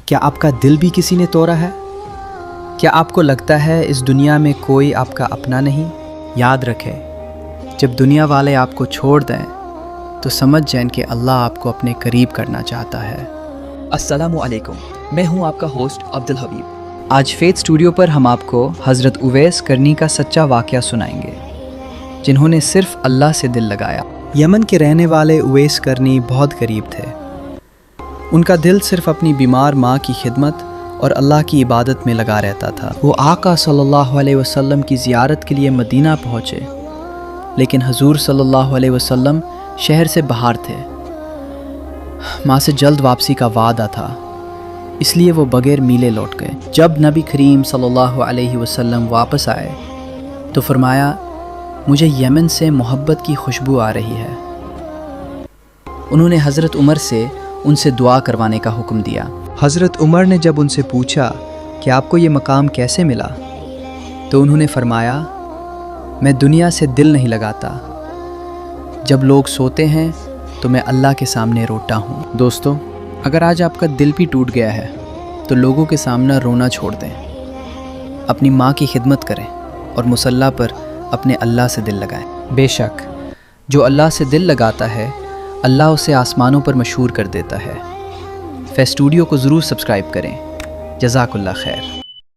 کیا آپ کا دل بھی کسی نے توڑا ہے؟ کیا آپ کو لگتا ہے اس دنیا میں کوئی آپ کا اپنا نہیں؟ یاد رکھیں، جب دنیا والے آپ کو چھوڑ دیں تو سمجھ جائیں کہ اللہ آپ کو اپنے قریب کرنا چاہتا ہے۔ السلام علیکم، میں ہوں آپ کا ہوسٹ عبدالحبیب۔ آج فیت اسٹوڈیو پر ہم آپ کو حضرت اویس کرنی کا سچا واقعہ سنائیں گے، جنہوں نے صرف اللہ سے دل لگایا۔ یمن کے رہنے والے اویس کرنی بہت غریب تھے۔ ان کا دل صرف اپنی بیمار ماں کی خدمت اور اللہ کی عبادت میں لگا رہتا تھا۔ وہ آقا صلی اللہ علیہ وسلم کی زیارت کے لیے مدینہ پہنچے، لیکن حضور صلی اللہ علیہ وسلم شہر سے باہر تھے۔ ماں سے جلد واپسی کا وعدہ تھا، اس لیے وہ بغیر میلے لوٹ گئے۔ جب نبی کریم صلی اللہ علیہ وسلم واپس آئے تو فرمایا، مجھے یمن سے محبت کی خوشبو آ رہی ہے۔ انہوں نے حضرت عمر سے ان سے دعا کروانے کا حکم دیا۔ حضرت عمر نے جب ان سے پوچھا کہ آپ کو یہ مقام کیسے ملا، تو انہوں نے فرمایا، میں دنیا سے دل نہیں لگاتا، جب لوگ سوتے ہیں تو میں اللہ کے سامنے روتا ہوں۔ دوستو، اگر آج آپ کا دل بھی ٹوٹ گیا ہے تو لوگوں کے سامنے رونا چھوڑ دیں، اپنی ماں کی خدمت کریں اور مصلی پر اپنے اللہ سے دل لگائیں۔ بے شک جو اللہ سے دل لگاتا ہے، اللہ اسے آسمانوں پر مشہور کر دیتا ہے۔ فیت اسٹوڈیو کو ضرور سبسکرائب کریں۔ جزاک اللہ خیر۔